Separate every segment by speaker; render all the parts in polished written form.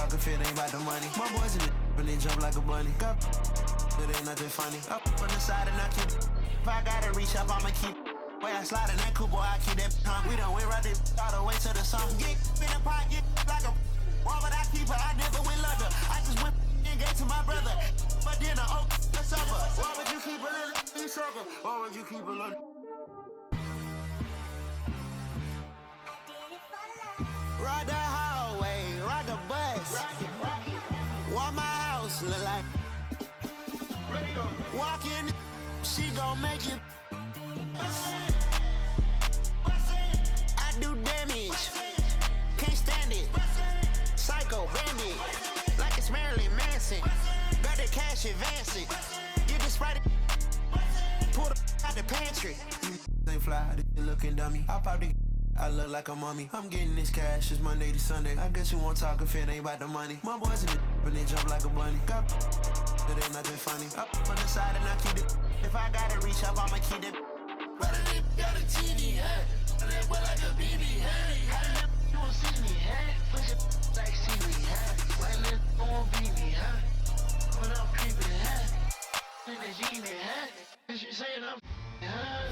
Speaker 1: talk if it ain't about the money. My boys in the but they jump like a bunny. Got it ain't nothing funny. Up on the side and I keep it. If I gotta reach up, I'ma keep way I slide in that cool boy, I keep that tongue. We done went right there all the way to the sun. Get in the pocket like a why would I keep her? I never went London. I just went and gave to my brother. But then the supper. Why would you keep a little sucker? Why would you keep a little? Ride the hallway, ride the bus. What my house look like? Walk in, she gon' make it. I do damage, can't stand it. Psycho bandit, like it's Marilyn Manson. Got the cash advancing. Get the Sprite, pull the out the pantry. Ain't fly, they looking dummy. I pop the. I look like a mummy. I'm getting this cash, it's Monday to Sunday. I guess you won't talk if it ain't about the money. My boys in the but they jump like a bunny. Got it ain't nothing funny. Up on the side and I keep it. If I gotta reach up, I'ma keep it. Brother, they got a TV hat. They wear like a BB hat. You won't see me hat. Push it like see me hat. When it won't be me hat. When I'm creeping hat. In the genie hat. Cause you saying I'm hat.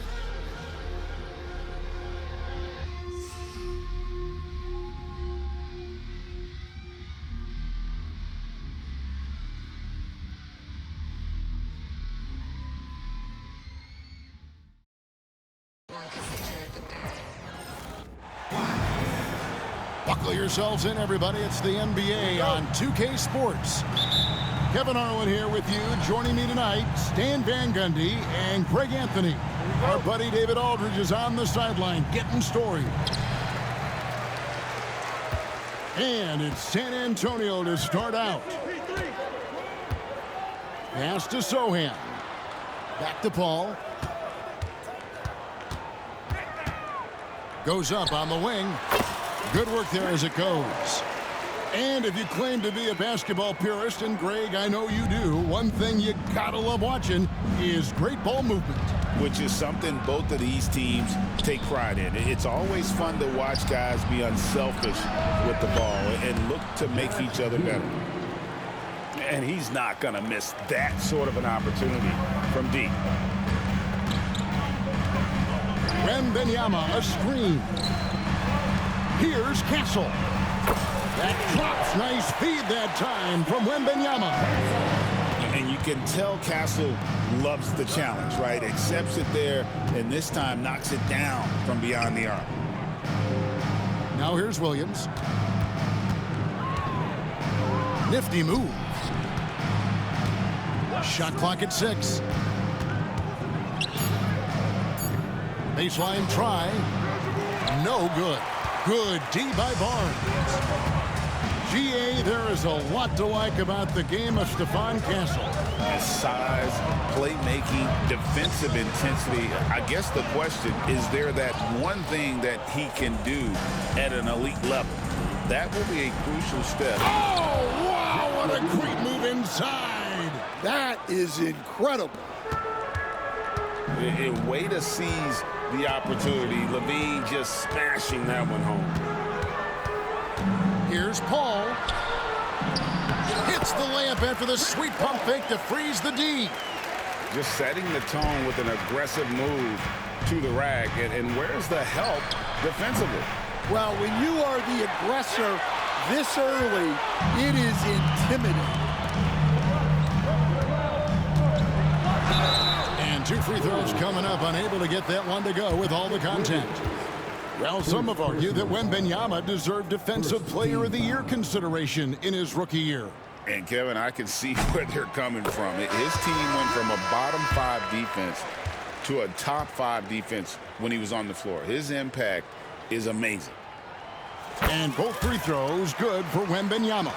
Speaker 2: Buckle yourselves in, everybody. It's the NBA on 2K Sports. Kevin Harlan here with you. Joining me tonight, Stan Van Gundy and Greg Anthony. Our buddy David Aldridge is on the sideline getting story. And it's San Antonio to start out. Pass to Sohan. Back to Paul. Goes up on the wing. Good work there as it goes. And if you claim to be a basketball purist, and Greg, I know you do, one thing you gotta love watching is great ball movement.
Speaker 3: Which is something both of these teams take pride in. It's always fun to watch guys be unselfish with the ball and look to make each other better. And he's not gonna miss that sort of an opportunity from deep.
Speaker 2: Wembanyama, a screen. Here's Castle. That drops. Nice feed that time from Wembanyama.
Speaker 3: And you can tell Castle loves the challenge, right? Accepts it there, and this time knocks it down from beyond the arc.
Speaker 2: Now here's Williams. Nifty move. Shot clock at 6. Baseline try. No good. Good D by Barnes. GA, there is a lot to like about the game of Stephon Castle.
Speaker 3: His size, playmaking, defensive intensity. I guess the question, is there that one thing that he can do at an elite level? That will be a crucial step.
Speaker 2: Oh, wow, what a great move inside.
Speaker 4: That is incredible.
Speaker 3: A way to seize the opportunity. Levine just smashing that one home.
Speaker 2: Here's Paul. Hits the layup after the sweet pump fake to freeze the D.
Speaker 3: Just setting the tone with an aggressive move to the rack. And where's the help defensively?
Speaker 4: Well, when you are the aggressor this early, it is intimidating.
Speaker 2: And 2 free throws coming up, unable to get that one to go with all the contact. Well, some have argued that Wembanyama deserved Defensive Player of the Year consideration in his rookie year.
Speaker 3: And, Kevin, I can see where they're coming from. His team went from a bottom 5 defense to a top 5 defense when he was on the floor. His impact is amazing.
Speaker 2: And both free throws good for Wembanyama.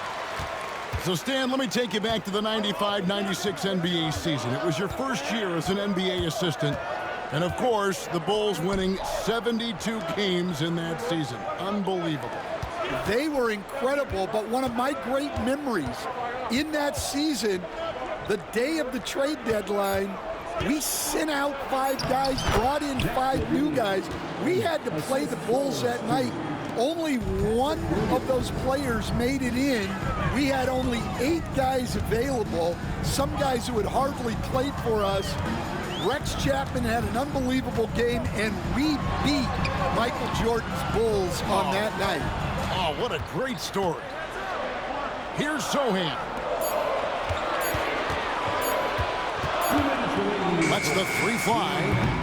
Speaker 2: So, Stan, let me take you back to the 95-96 NBA season. It was your first year as an NBA assistant. And, of course, the Bulls winning 72 games in that season. Unbelievable.
Speaker 4: They were incredible, but one of my great memories in that season, the day of the trade deadline, we sent out 5 guys, brought in 5 new guys. We had to play the Bulls that night only one of those players made it in. We had only 8 guys available, some guys who had hardly played for us. Rex Chapman had an unbelievable game, and we beat Michael Jordan's Bulls on that night.
Speaker 2: Oh, what a great story. Here's Sohan. That's the 3 fly.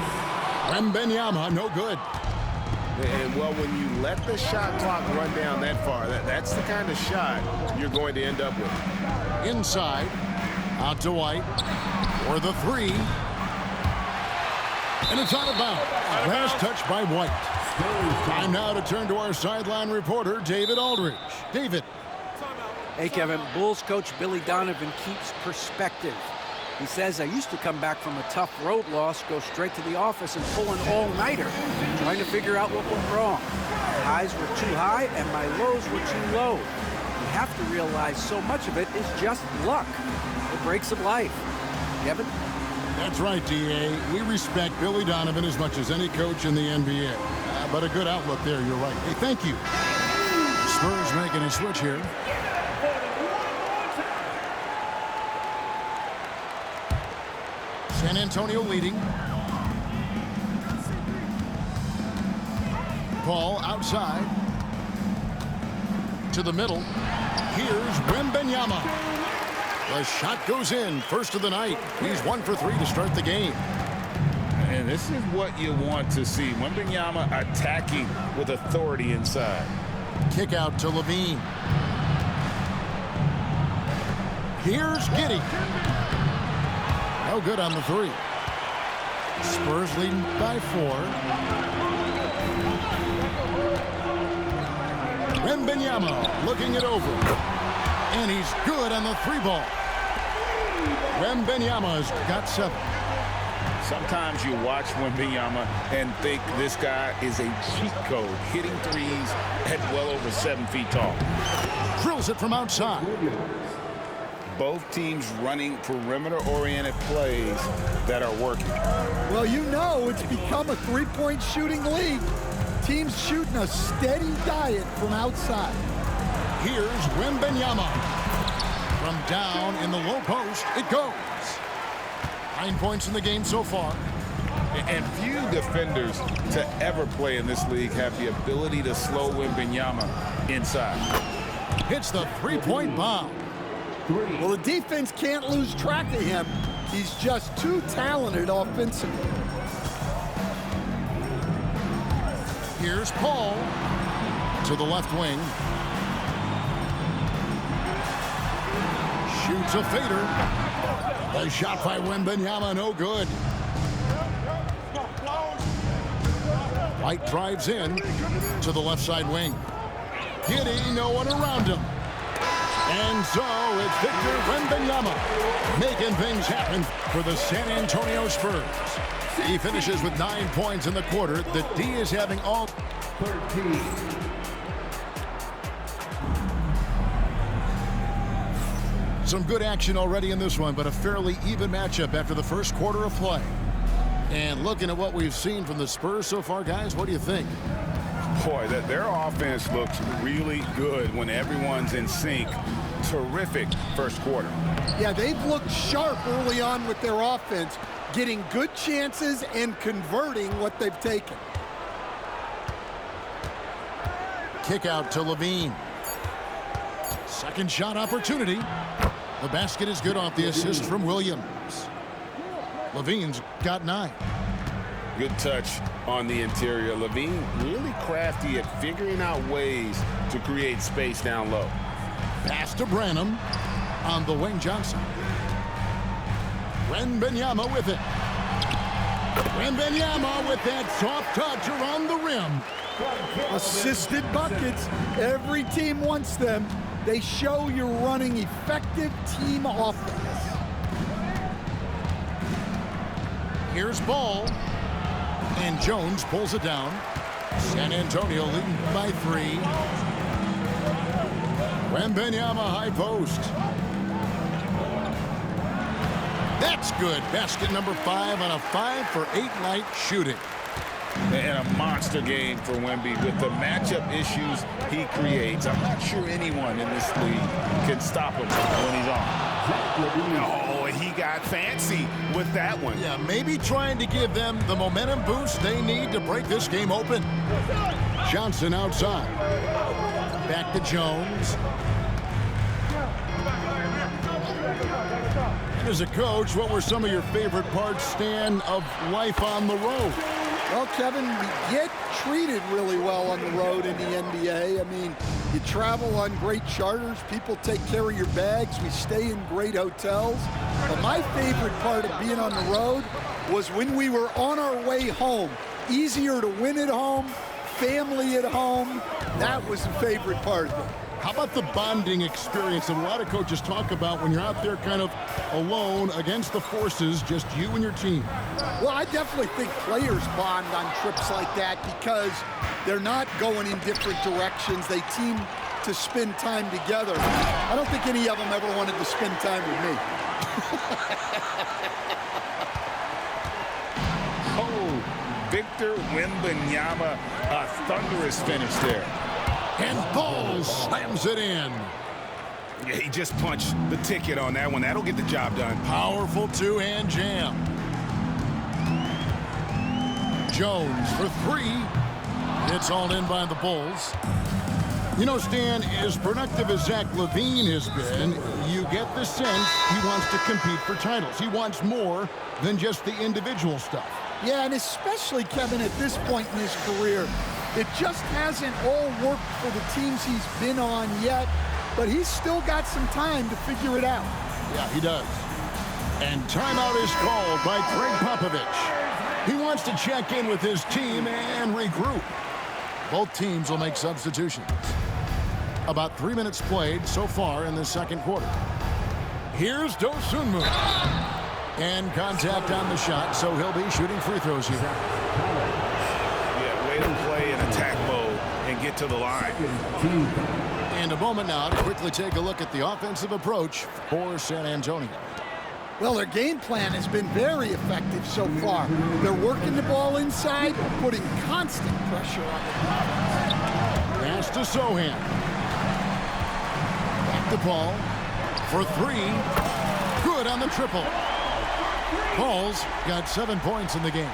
Speaker 2: Wembanyama, no good.
Speaker 3: And, well, when you let the shot clock run down that far, that's the kind of shot you're going to end up with.
Speaker 2: Inside, out to White for the 3. And it's out of bounds. Last touch by White. Time now to turn to our sideline reporter, David Aldridge. David.
Speaker 5: Hey, Kevin. Bulls coach Billy Donovan keeps perspective. He says, I used to come back from a tough road loss, go straight to the office and pull an all-nighter, trying to figure out what went wrong. My highs were too high and my lows were too low. You have to realize so much of it is just luck. The breaks of life. Kevin?
Speaker 2: That's right, D.A. We respect Billy Donovan as much as any coach in the NBA. But a good outlook there, you're right. Hey, thank you. Spurs making a switch here. San Antonio leading. Ball outside. To the middle. Here's Wembanyama. The shot goes in. First of the night. He's 1 for 3 to start the game.
Speaker 3: And this is what you want to see. Wembanyama attacking with authority inside.
Speaker 2: Kick out to Levine. Here's Giddey. No good on the 3. Spurs leading by 4. Wembanyama looking it over. And he's good on the 3 ball. Wembanyama's got 7.
Speaker 3: Sometimes you watch Wembanyama and think this guy is a cheat code, hitting threes at well over 7 feet tall.
Speaker 2: Drills it from outside.
Speaker 3: Both teams running perimeter-oriented plays that are working.
Speaker 4: Well, you know it's become a three-point shooting league. Teams shooting a steady diet from outside.
Speaker 2: Here's Wembanyama. From down in the low post, it goes. 9 points in the game so far.
Speaker 3: And few defenders to ever play in this league have the ability to slow Wembanyama inside.
Speaker 2: Hits the 3-point bomb.
Speaker 4: Well, the defense can't lose track of him. He's just too talented offensively.
Speaker 2: Here's Paul to the left wing. Shoots a fader. The shot by Wembanyama, no good. White drives in to the left side wing. Giddey, no one around him. And so it's Victor Wembanyama making things happen for the San Antonio Spurs. He finishes with 9 points in the quarter. The D is having all 13. Some good action already in this one, but a fairly even matchup after the first quarter of play. And looking at what we've seen from the Spurs so far, guys, what do you think?
Speaker 3: Boy, their offense looks really good when everyone's in sync. Terrific first quarter.
Speaker 4: Yeah, they've looked sharp early on with their offense, getting good chances and converting what they've taken.
Speaker 2: Kick out to Levine. Second shot opportunity. The basket is good off the assist from Williams. Levine's got 9.
Speaker 3: Good touch on the interior. Levine really crafty at figuring out ways to create space down low.
Speaker 2: Pass to Branham on the wing. Johnson. Wembanyama with it. Wembanyama with that soft touch around the rim.
Speaker 4: Assisted buckets. Every team wants them. They show you're running effective team offense.
Speaker 2: Here's Ball. And Jones pulls it down. San Antonio leading by 3. Wembanyama high post. That's good. Basket number 5 on a 5 for 8 night shooting.
Speaker 3: And a monster game for Wemby with the matchup issues he creates. I'm not sure anyone in this league can stop him when he's on. Oh, he got fancy with that one.
Speaker 2: Yeah, maybe trying to give them the momentum boost they need to break this game open. Johnson outside. Back to Jones. And as a coach, what were some of your favorite parts, Stan, of life on the road?
Speaker 4: Well, Kevin, we get treated really well on the road in the NBA. I mean, you travel on great charters. People take care of your bags. We stay in great hotels. But my favorite part of being on the road was when we were on our way home. Easier to win at home, family at home. That was the favorite part of it.
Speaker 2: How about the bonding experience that a lot of coaches talk about when you're out there kind of alone against the forces, just you and your team?
Speaker 4: Well, I definitely think players bond on trips like that because they're not going in different directions. They team to spend time together. I don't think any of them ever wanted to spend time with me.
Speaker 3: Oh, Victor Wembanyama, a thunderous finish there.
Speaker 2: And Ball slams it in.
Speaker 3: Yeah, he just punched the ticket on that one. That'll get the job done.
Speaker 2: Powerful two-hand jam. Jones for three. It's all in by the Bulls. You know, Stan, as productive as Zach LaVine has been, you get the sense he wants to compete for titles. He wants more than just the individual stuff.
Speaker 4: Yeah, and especially, Kevin, at this point in his career, it just hasn't all worked for the teams he's been on yet, but he's still got some time to figure it out.
Speaker 2: Yeah, he does. And timeout is called by Greg Popovich. He wants to check in with his team and regroup. Both teams will make substitutions. About 3 minutes played so far in the second quarter. Here's Dosunmu. And contact on the shot, so he'll be shooting free throws here.
Speaker 3: Yeah, way to play in attack mode and get to the line.
Speaker 2: And a moment now to quickly take a look at the offensive approach for San Antonio.
Speaker 4: Well, their game plan has been very effective so far. They're working the ball inside, putting constant pressure on the defense.
Speaker 2: Pass to Sohan. Back to Paul for three. Good on the triple. Paul's got 7 points in the game.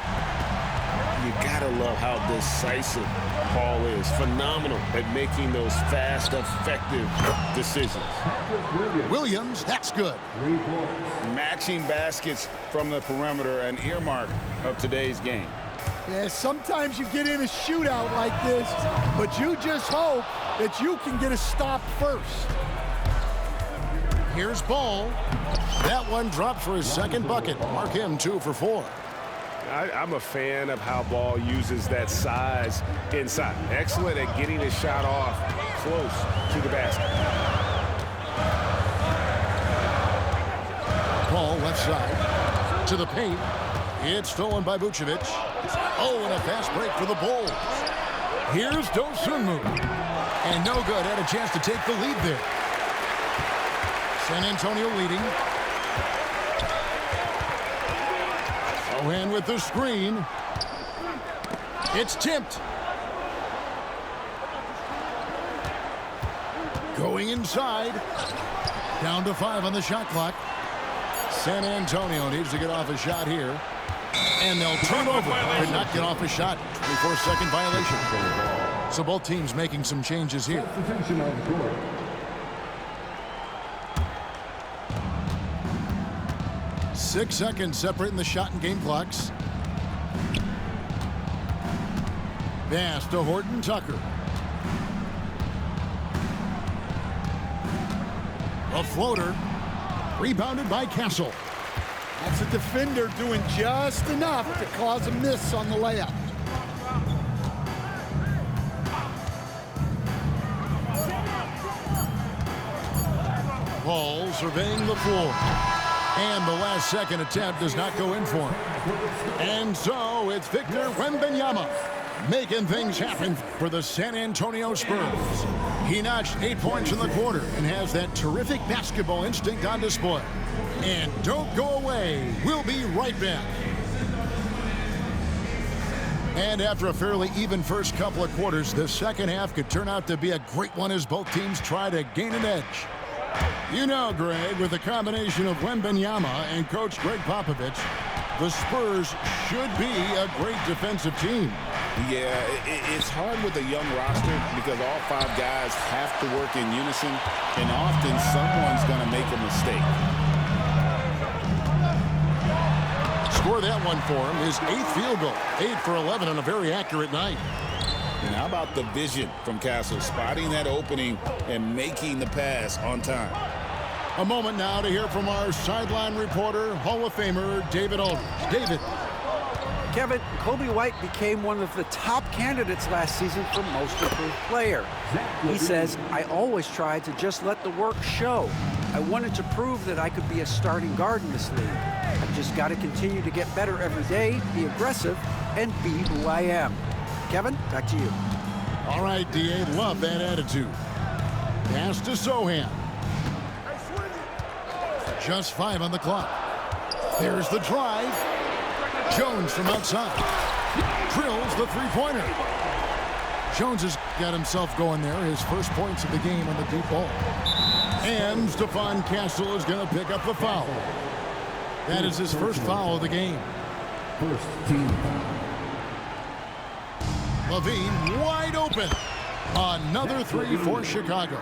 Speaker 6: You gotta love how decisive Paul is. Phenomenal at making those fast, effective decisions.
Speaker 2: Williams, that's good.
Speaker 3: Matching baskets from the perimeter, an earmark of today's game.
Speaker 4: Yeah, sometimes you get in a shootout like this, but you just hope that you can get a stop first.
Speaker 2: Here's Ball. That one dropped for his second bucket. Mark him 2 for 4.
Speaker 6: I'm a fan of how Ball uses that size inside. Excellent at getting his shot off close to the basket.
Speaker 2: Ball left side to the paint. It's stolen by Vucevic. Oh, and a fast break for the Bulls. Here's Dosunmu. And no good. Had a chance to take the lead there. San Antonio leading. Sohan with the screen. It's tipped. Going inside. Down to 5 on the shot clock. San Antonio needs to get off a shot here. And they'll turn over. Could not get off a shot. 24-second violation. So both teams making some changes here. 6 seconds separating the shot and game clocks. Pass to Horton Tucker. A floater. Rebounded by Castle.
Speaker 4: That's a defender doing just enough to cause a miss on the layup.
Speaker 2: Paul surveying the floor. And the last second attempt does not go in for him. And so it's Victor Wembanyama making things happen for the San Antonio Spurs. He notched 8 points in the quarter and has that terrific basketball instinct on display. And don't go away. We'll be right back. And after a fairly even first couple of quarters, the second half could turn out to be a great one as both teams try to gain an edge. You know, Greg, with the combination of Wembanyama and Coach Greg Popovich, the Spurs should be a great defensive team.
Speaker 3: Yeah, it's hard with a young roster because all 5 guys have to work in unison, and often someone's going to make a mistake.
Speaker 2: Score that one for him, his 8th field goal. 8 for 11 on a very accurate night.
Speaker 3: And how about the vision from Castle, spotting that opening and making the pass on time.
Speaker 2: A moment now to hear from our sideline reporter, Hall of Famer David Aldridge. David.
Speaker 5: Kevin, Kobe White became one of the top candidates last season for Most Improved Player. He says, I always tried to just let the work show. I wanted to prove that I could be a starting guard in this league. I've just got to continue to get better every day, be aggressive, and be who I am. Kevin, back to you.
Speaker 2: All right, D.A., love that attitude. Pass to Sohan. Just 5 on the clock. There's the drive. Jones from outside. Drills the three-pointer. Jones has got himself going there. His first points of the game on the deep ball. And Stephon Castle is going to pick up the foul. That is his first foul of the game.
Speaker 7: First team.
Speaker 2: Levine wide open. Another 3 for Chicago.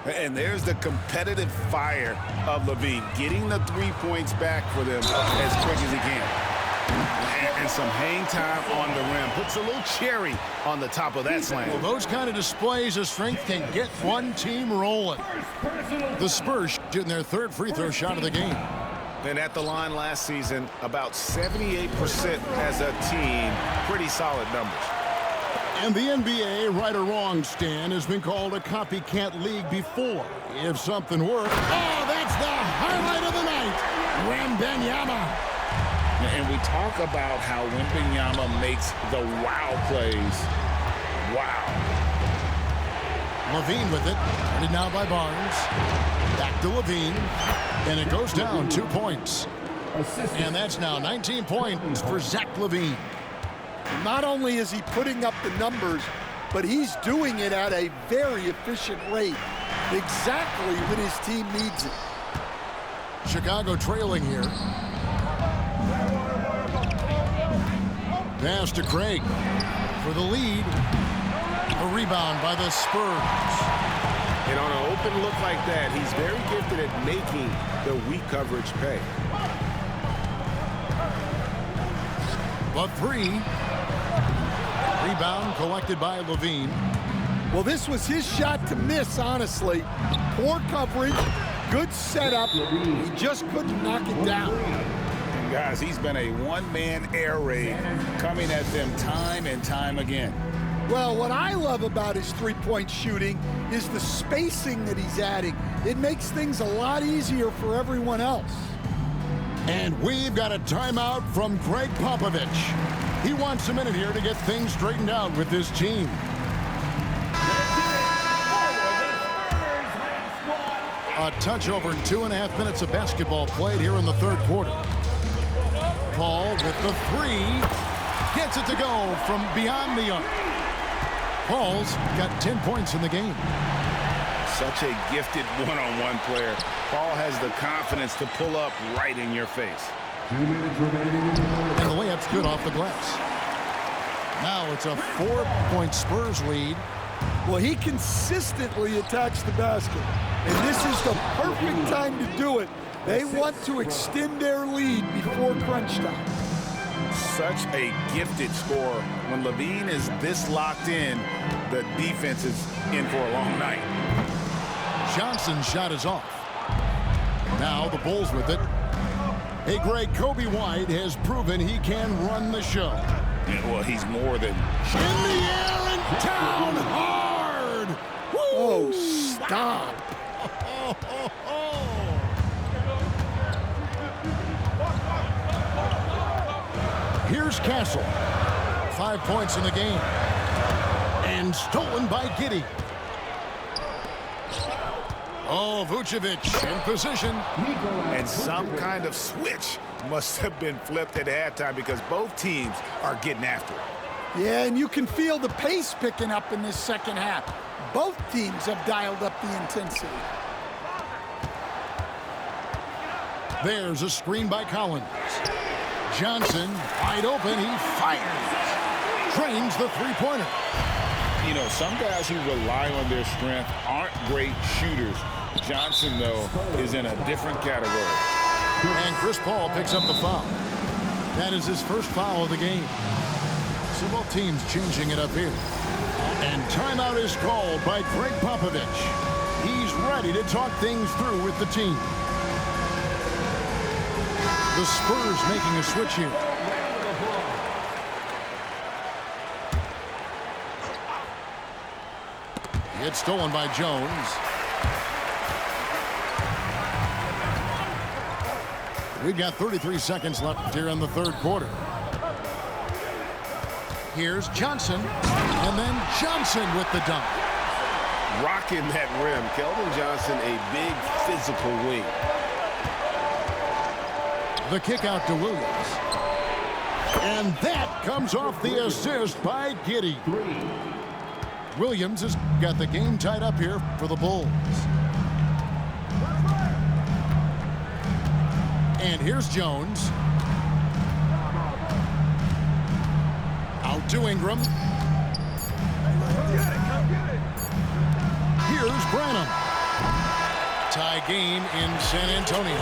Speaker 3: And there's the competitive fire of Levine, getting the 3 points back for them as quick as he can. And some hang time on the rim. Puts a little cherry on the top of that slam.
Speaker 2: Well, those kind of displays of strength can get one team rolling. The Spurs shooting their 3rd free throw shot of the game.
Speaker 3: And at the line last season, about 78% as a team. Pretty solid numbers.
Speaker 2: And the NBA, right or wrong, Stan, has been called a copycat league before. If something works, oh, that's the highlight of the night. Wembanyama.
Speaker 3: And we talk about how Wembanyama makes the wow plays. Wow.
Speaker 2: Levine with it. Guarded now by Barnes. Back to Levine. And it goes down 2 points. And that's now 19 points for Zach Levine.
Speaker 4: Not only is he putting up the numbers, but he's doing it at a very efficient rate. Exactly when his team needs it.
Speaker 2: Chicago trailing here. Pass to Craig for the lead. A rebound by the Spurs.
Speaker 6: And on an open look like that, he's very gifted at making the weak coverage pay.
Speaker 2: The 3. Rebound collected by Levine.
Speaker 4: Well, this was his shot to miss, honestly. Poor coverage, good setup. He just couldn't knock it down.
Speaker 3: And guys, he's been a one-man air raid coming at them time and time again.
Speaker 4: Well, what I love about his three-point shooting is the spacing that he's adding. It makes things a lot easier for everyone else.
Speaker 2: And we've got a timeout from Greg Popovich. He wants a minute here to get things straightened out with his team. A touch over 2.5 minutes of basketball played here in the 3rd quarter. Paul with the 3. Gets it to go from beyond the arc. Paul's got 10 points in the game.
Speaker 3: Such a gifted one-on-one player. Paul has the confidence to pull up right in your face.
Speaker 7: 2 minutes remaining.
Speaker 2: And the layup's good off the glass. Now it's a 4-point Spurs lead.
Speaker 4: Well, he consistently attacks the basket, and this is the perfect time to do it. They want to extend their lead before crunch time.
Speaker 3: Such a gifted scorer. When Levine is this locked in, the defense is in for a long night.
Speaker 2: Johnson's shot is off. Now the Bulls with it. Hey, Greg, Kobe White has proven he can run the show.
Speaker 3: Yeah, well, he's more than...
Speaker 2: In the air and down hard! Woo!
Speaker 4: Oh, stop.
Speaker 2: Here's Castle. 5 points in the game. And stolen by Giddey. Oh, Vucevic in position.
Speaker 3: And some kind of switch must have been flipped at halftime because both teams are getting after it.
Speaker 4: Yeah, and you can feel the pace picking up in this second half. Both teams have dialed up the intensity.
Speaker 2: There's a screen by Collins. Johnson, wide open, he fires. Drains the three-pointer.
Speaker 3: You know, some guys who rely on their strength aren't great shooters. Johnson, though, is in a different category.
Speaker 2: And Chris Paul picks up the foul. That is his first foul of the game. So both teams changing it up here. And timeout is called by Greg Popovich. He's ready to talk things through with the team. The Spurs making a switch here. It's stolen by Jones. We've got 33 seconds left here in the third quarter. Here's Johnson, and then Johnson with the dunk.
Speaker 3: Rocking that rim. Keldon Johnson, a big physical wing.
Speaker 2: The kick out to Williams. And that comes off the assist by Giddey. Williams has got the game tied up here for the Bulls. And here's Jones. Out to Ingram. Here's Branham. Tie game in San Antonio.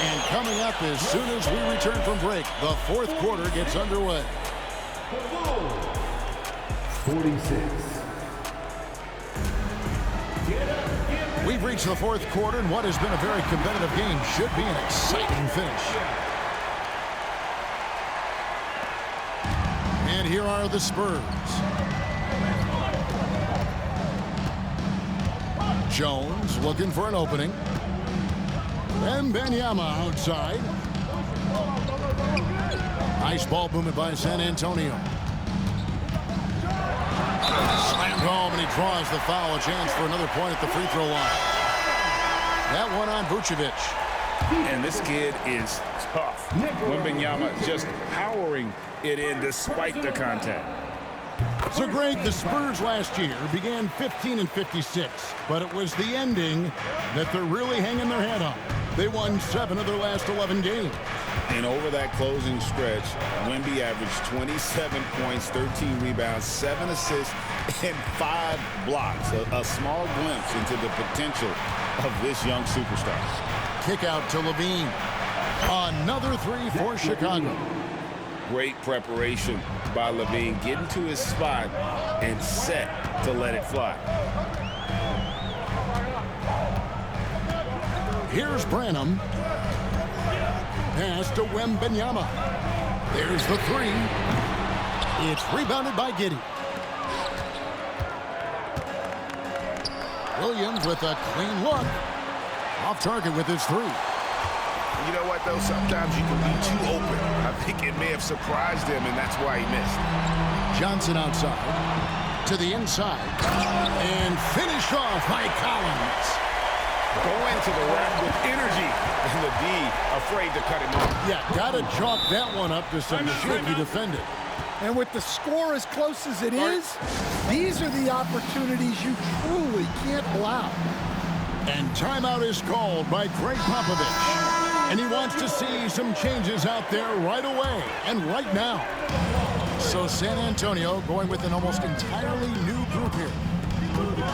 Speaker 2: And coming up as soon as we return from break, the fourth quarter gets underway.
Speaker 7: 46.
Speaker 2: We've reached the fourth quarter, and what has been a very competitive game should be an exciting finish. And here are the Spurs. Jones looking for an opening. And Wembanyama outside. Nice ball movement by San Antonio. Slammed home, and he draws the foul. A chance for another point at the free throw line. That one on Vucevic.
Speaker 3: And this kid is tough. Wembanyama just powering it in despite the contact.
Speaker 2: So, Greg, the Spurs last year began 15-56, but it was the ending that they're really hanging their head on. They won 7 of their last 11 games.
Speaker 3: And over that closing stretch, Wemby averaged 27 points, 13 rebounds, 7 assists, and 5 blocks. A small glimpse into the potential of this young superstar.
Speaker 2: Kick out to Levine. Another three for Chicago.
Speaker 3: Great preparation by Levine, getting to his spot and set to let it fly.
Speaker 2: Here's Branham. Pass to Wembanyama. There's the three. It's rebounded by Giddey. Williams with a clean look. Off target with his three.
Speaker 3: You know what, though? Sometimes you can be too open. I think it may have surprised him, and that's why he missed.
Speaker 2: Johnson outside. To the inside. And finished off by Collins.
Speaker 3: Going to the rack with energy. And the D afraid to cut him off.
Speaker 2: Yeah, got to chalk that one up to some shaky defending.
Speaker 4: And with the score as close as it is, these are the opportunities you truly can't allow.
Speaker 2: And timeout is called by Greg Popovich. And he wants to see some changes out there right away and right now. So San Antonio going with an almost entirely new group here.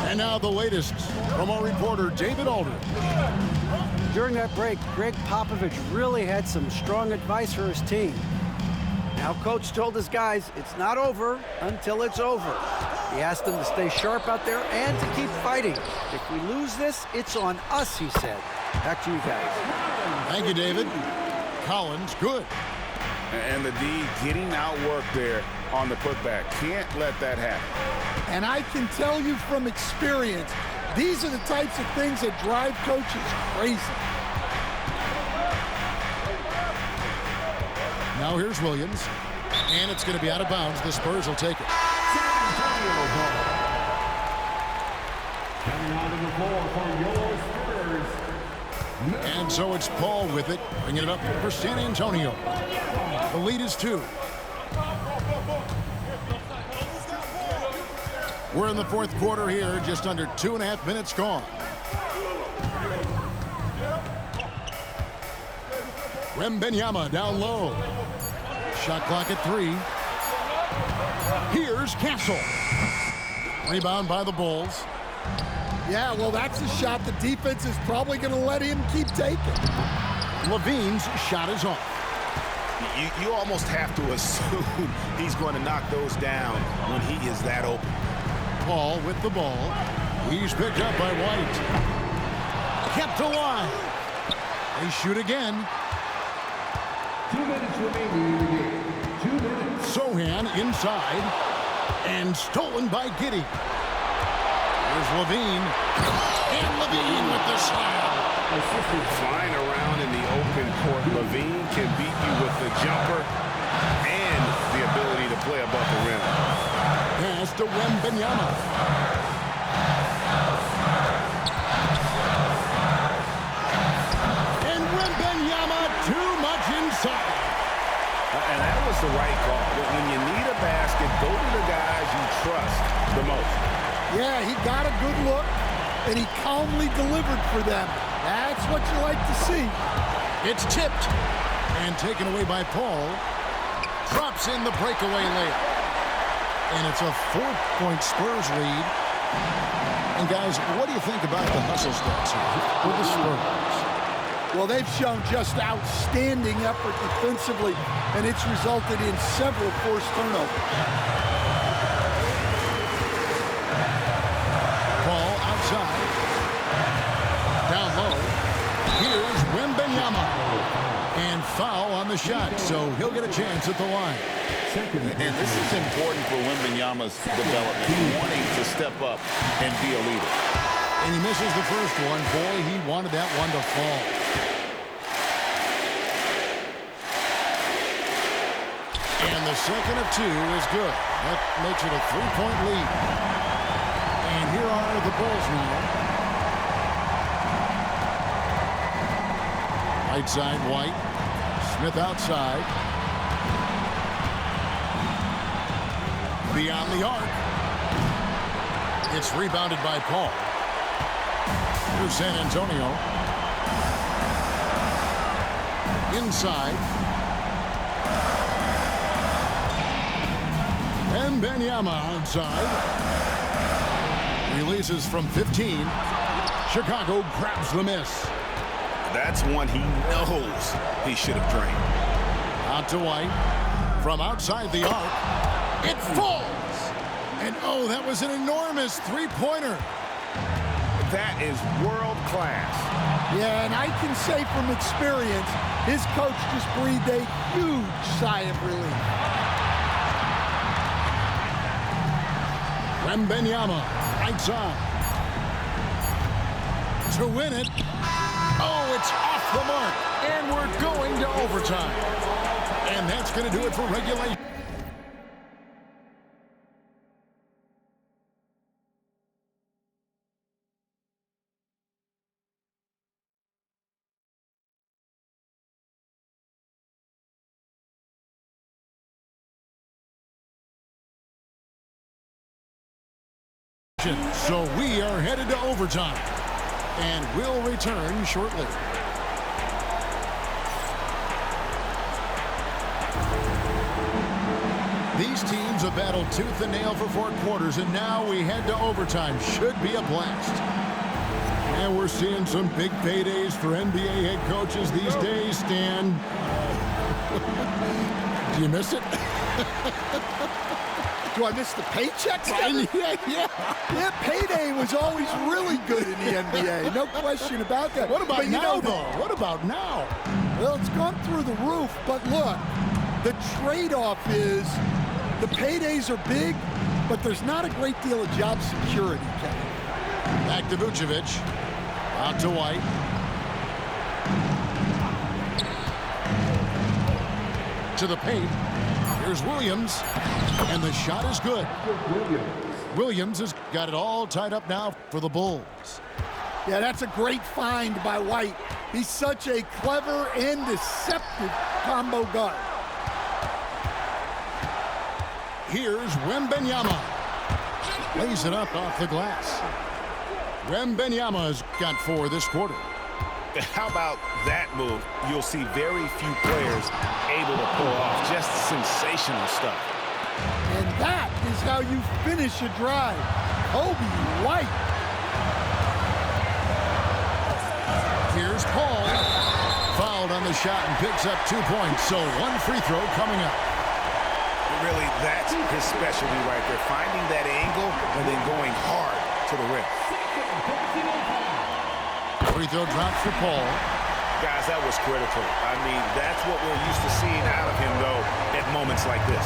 Speaker 2: And now the latest from our reporter, David Aldridge.
Speaker 5: During that break, Greg Popovich really had some strong advice for his team. Now, Coach told his guys it's not over until it's over. He asked them to stay sharp out there and to keep fighting. If we lose this, it's on us, he said. Back to you guys.
Speaker 2: Thank you, David. Collins, good.
Speaker 3: And the D getting outworked there on the putback. Can't let that happen.
Speaker 4: And I can tell you from experience, these are the types of things that drive coaches crazy.
Speaker 2: Now here's Williams. And it's going to be out of bounds. The Spurs will take it.
Speaker 7: Coming out of the floor for your Spurs.
Speaker 2: And And so it's Paul with it, bringing it up for San Antonio. The lead is 2. We're in the fourth quarter here, just under 2.5 minutes gone. Wembanyama down low. Shot clock at 3. Here's Castle. Rebound by the Bulls.
Speaker 4: Yeah, well, that's a shot the defense is probably going to let him keep taking.
Speaker 2: Levine's shot is off.
Speaker 3: You almost have to assume he's going to knock those down when he is that open.
Speaker 2: Paul with the ball. He's picked up by White. Kept alive. They shoot again.
Speaker 7: 2 minutes remaining in the game. 2 minutes.
Speaker 2: Sohan inside. And stolen by Giddey. Here's Levine. And Levine with the slam.
Speaker 6: Flying around in the open court, Levine can beat you with the jumper and the ability to play above the rim.
Speaker 2: Pass to Wembanyama. And Wembanyama too much inside.
Speaker 6: And that was the right call. When you need a basket, go to the guys you trust the most.
Speaker 4: Yeah, he got a good look, and he calmly delivered for them. That's what you like to see.
Speaker 2: It's tipped and taken away by Paul. Drops in the breakaway layup. And it's a 4-point Spurs lead. And guys, what do you think about the hustle stats here for the Spurs?
Speaker 4: Well, they've shown just outstanding effort defensively, and it's resulted in several forced turnovers.
Speaker 2: Ball outside. Down low. Here's Wembanyama. And foul on the shot, so he'll get a chance at the line.
Speaker 3: And this is important for Wembanyama's development, wanting to step up and be a leader.
Speaker 2: And he misses the first one. Boy, he wanted that one to fall. And the second of 2 is good. That makes it a 3-point lead. And here are the Bulls now. Right side, White. Smith outside. Beyond the arc. It's rebounded by Paul. Here's San Antonio. Inside. And Wembanyama outside. Releases from 15. Chicago grabs the miss.
Speaker 3: That's one he knows he should have drained.
Speaker 2: Out to White. From outside the arc. It falls. And oh, that was an enormous three-pointer.
Speaker 3: That is world class.
Speaker 4: Yeah, and I can say from experience, his coach just breathed a huge sigh of relief.
Speaker 2: Wembanyama, right side. To win it. Oh, it's off the mark. And we're going to overtime. And that's going to do it for regulation. So we are headed to overtime, and we'll return shortly. These teams have battled tooth and nail for 4 quarters, and now we head to overtime. Should be a blast. And we're seeing some big paydays for NBA head coaches these days, Stan. Do you miss it?
Speaker 4: Do I miss the paychecks?
Speaker 2: Yeah.
Speaker 4: Payday was always really good in the NBA. No question about that.
Speaker 2: What about
Speaker 4: but
Speaker 2: now, though? What about now?
Speaker 4: Well, it's gone through the roof, but look, the trade-off is the paydays are big, but there's not a great deal of job security, Kevin.
Speaker 2: Back to Vucevic. Out to White. To the paint. Here's Williams. And the shot is good. Williams has got it all tied up now for the Bulls.
Speaker 4: Yeah, that's a great find by White. He's such a clever and deceptive combo guard.
Speaker 2: Here's Wembanyama. Lays it up off the glass. Wembanyama's got 4 this quarter.
Speaker 3: How about that move? You'll see very few players able to pull off just sensational stuff.
Speaker 4: And that is how you finish a drive. Kobe White.
Speaker 2: Here's Paul. Fouled on the shot and picks up 2 points. So 1 free throw coming up.
Speaker 3: Really, that's his specialty right there. Finding that angle and then going hard to the rim.
Speaker 2: Free throw drops for Paul.
Speaker 3: Guys, that was critical. I mean, that's what we're used to seeing out of him, though, at moments like this.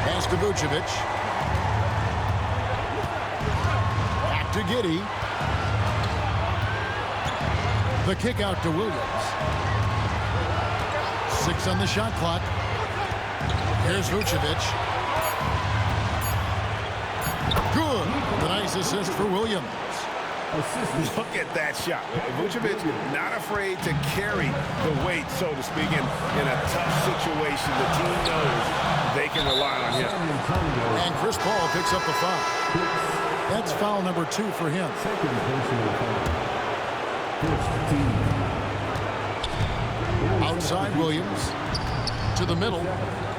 Speaker 2: Pass to Vucevic. Back to Giddey. The kick out to Williams. 6 on the shot clock. Here's Vucevic. Good. The nice assist for Williams.
Speaker 3: Look at that shot. Vucevic not afraid to carry the weight, so to speak, in a tough situation. The team knows they can rely on him.
Speaker 2: And Chris Paul picks up the foul. That's foul number 2 for him. Outside Williams. To the middle.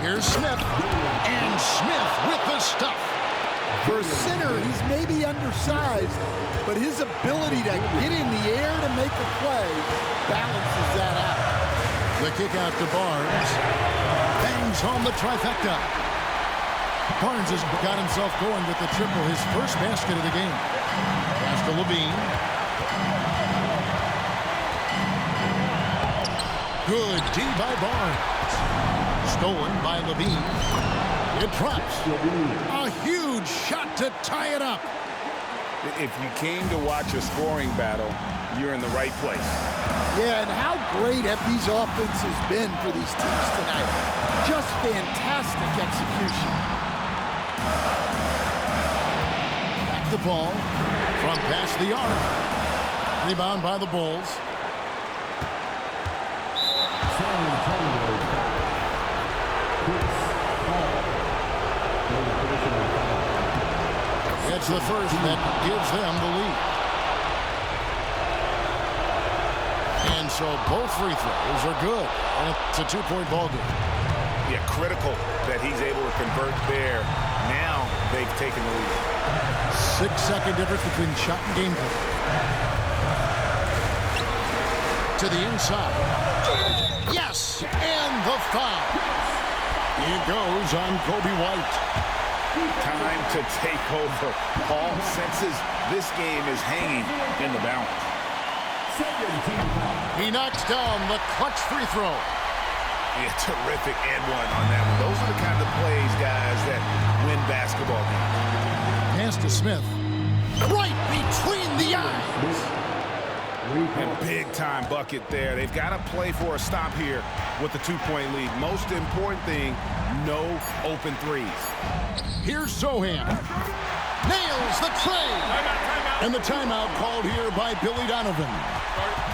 Speaker 2: Here's Smith. And Smith with the stuff.
Speaker 4: For a center, he's maybe undersized, but his ability to get in the air to make a play balances that out.
Speaker 2: The kick out to Barnes. Bangs home the trifecta. Barnes has got himself going with the triple, his first basket of the game. Pass to Levine. Good D by Barnes. Stolen by Levine. It drops. A huge shot to tie it up.
Speaker 3: If you came to watch a scoring battle, you're in the right place.
Speaker 4: Yeah, and how great have these offenses been for these teams tonight. Just fantastic execution.
Speaker 2: Back the ball from past the arc. Rebound by the Bulls.
Speaker 7: San Antonio.
Speaker 2: It's the first that gives them the lead. And so both free throws are good. And it's a 2-point ball game.
Speaker 3: Yeah, critical that he's able to convert there. Now they've taken the lead.
Speaker 2: 6-second difference between shot and game play. To the inside. Yes! And the foul. It goes on Kobe White.
Speaker 3: Time to take over. Paul senses this game is hanging in the balance.
Speaker 2: He knocks down the clutch free throw.
Speaker 3: Yeah, terrific and one on that one. Those are the kind of plays, guys, that win basketball games.
Speaker 2: Pass to Smith. Right between the eyes.
Speaker 3: And big-time bucket there. They've got to play for a stop here with the 2-point lead. Most important thing, no open threes.
Speaker 2: Here's Sohan. Nails the tray. And the timeout called here by Billy Donovan.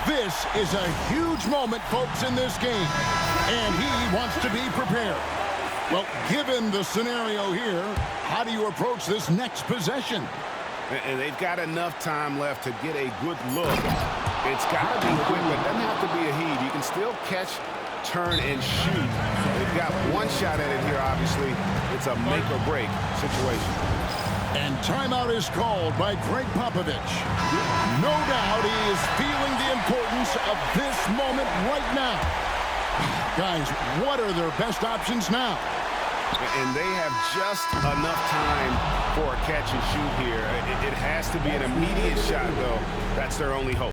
Speaker 2: This is a huge moment, folks, in this game. And he wants to be prepared. Well, given the scenario here, how do you approach this next possession?
Speaker 3: And they've got enough time left to get a good look. It's got to be quick, but it doesn't have to be a heat. You can still catch, turn, and shoot. They've got one shot at it here, obviously. It's a make-or-break situation.
Speaker 2: And timeout is called by Greg Popovich. No doubt he is feeling the importance of this moment right now. Guys, what are their best options now?
Speaker 3: And they have just enough time for a catch and shoot here. It has to be an immediate shot, though. That's their only hope.